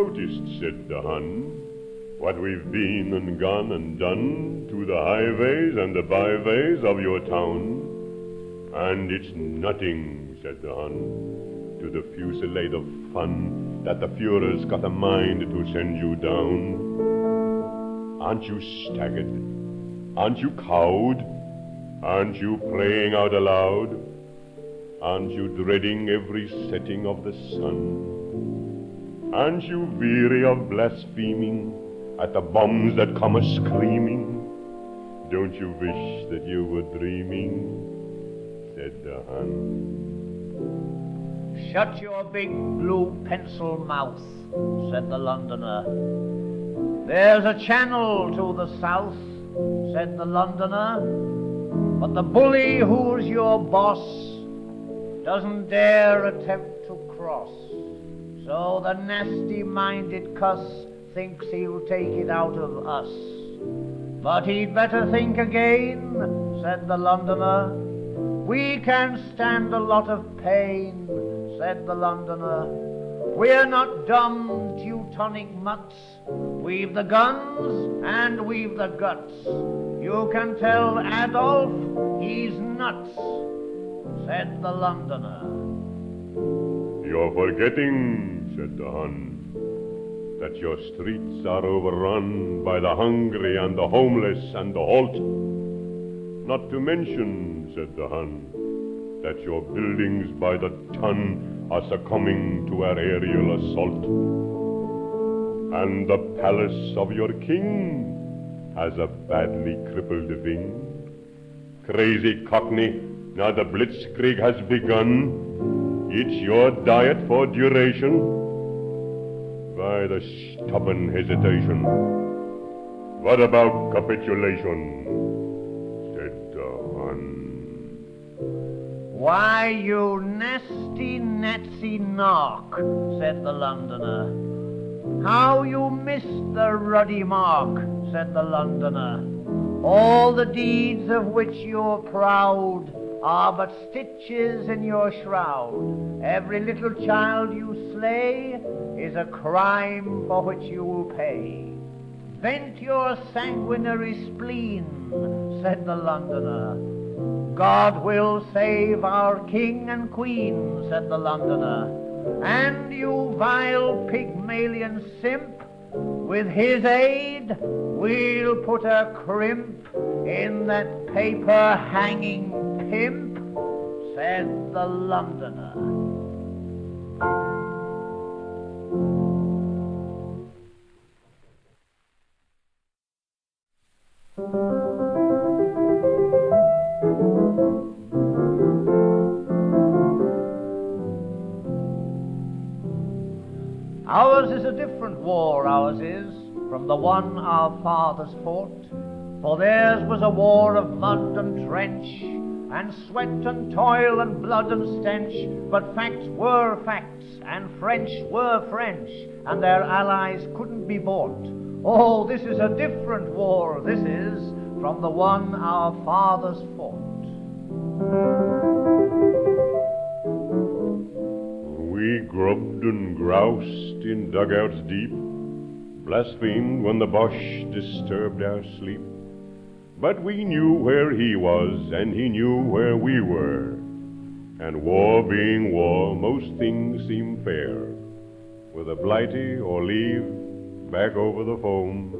noticed, said the Hun, what we've been and gone and done to the highways and the byways of your town? And it's nothing, said the Hun, to the fusillade of fun that the Führer's got a mind to send you down. Aren't you staggered? Aren't you cowed? Aren't you playing out aloud? Aren't you dreading every setting of the sun? Aren't you weary of blaspheming at the bombs that come a-screaming? Don't you wish that you were dreaming? Said the Hun. Shut your big blue pencil mouth, said the Londoner. There's a channel to the south, said the Londoner, but the bully who's your boss doesn't dare attempt to cross. So the nasty-minded cuss thinks he'll take it out of us. But he'd better think again, said the Londoner. We can stand a lot of pain, said the Londoner. We're not dumb Teutonic mutts. We've the guns and we've the guts. You can tell Adolf he's nuts, said the Londoner. You're forgetting, said the Hun, that your streets are overrun by the hungry and the homeless and the halt. Not to mention, said the Hun, that your buildings by the ton are succumbing to our aerial assault. And the palace of your king has a badly crippled wing. Crazy Cockney, now the blitzkrieg has begun. It's your diet for duration by the stubborn hesitation. What about capitulation? Said the Hun. Why, you nasty Nazi nark, said the Londoner. How you missed the ruddy mark, said the Londoner. All the deeds of which you're proud are but stitches in your shroud. Every little child you slay is a crime for which you will pay. Vent your sanguinary spleen, said the Londoner. God will save our king and queen, said the Londoner. And you vile Pygmalion simp, with his aid we'll put a crimp in that paper hanging pimp, said the Londoner. Ours is a different war, ours is, from the one our fathers fought. For theirs was a war of mud and trench, and sweat and toil and blood and stench. But facts were facts, and French were French, and their allies couldn't be bought. Oh, this is a different war, this is, from the one our fathers fought. We grubbed and groused in dugouts deep, blasphemed when the Boche disturbed our sleep. But we knew where he was, and he knew where we were. And war being war, most things seem fair. With a blighty or leave, back over the foam,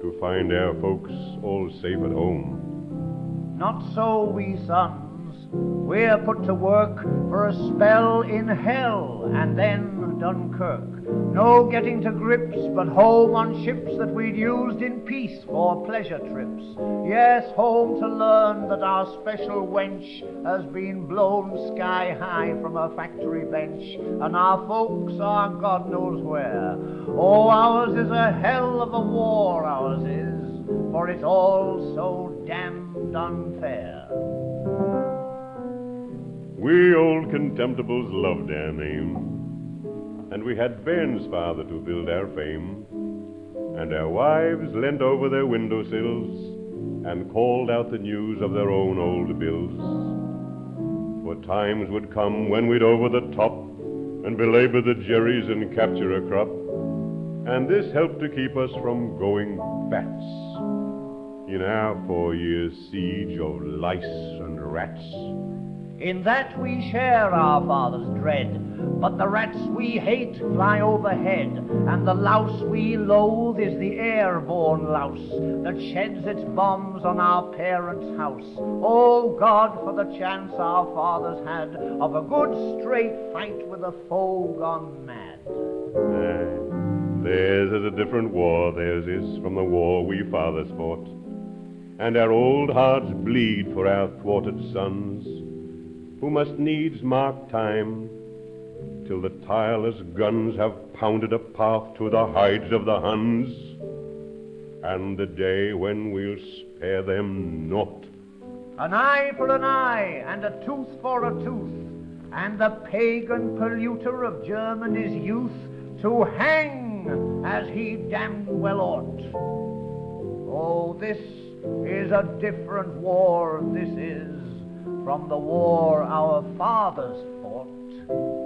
to find our folks all safe at home. Not so we sons. We're put to work for a spell in hell, and then Dunkirk. No getting to grips, but home on ships that we'd used in peace for pleasure trips. Yes, home to learn that our special wench has been blown sky high from a factory bench, and our folks are God knows where. Oh, ours is a hell of a war, ours is, for it's all so damned unfair. We old contemptibles loved our name, and we had Ben's father to build our fame, and our wives leant over their windowsills and called out the news of their own old bills. For times would come when we'd over the top and belabor the jerrys and capture a crop, and this helped to keep us from going bats in our 4 years' siege of lice and rats. In that we share our father's dread, but the rats we hate fly overhead, and the louse we loathe is the airborne louse that sheds its bombs on our parents' house. Oh God, for the chance our fathers had of a good straight fight with a foe gone mad. Theirs is a different war, theirs is from the war we fathers fought, and our old hearts bleed for our thwarted sons, who must needs mark time till the tireless guns have pounded a path to the hides of the Huns, and the day when we'll spare them not. An eye for an eye, and a tooth for a tooth, and the pagan polluter of Germany's youth to hang as he damned well ought. Oh, this is a different war, this is, from the war our fathers fought.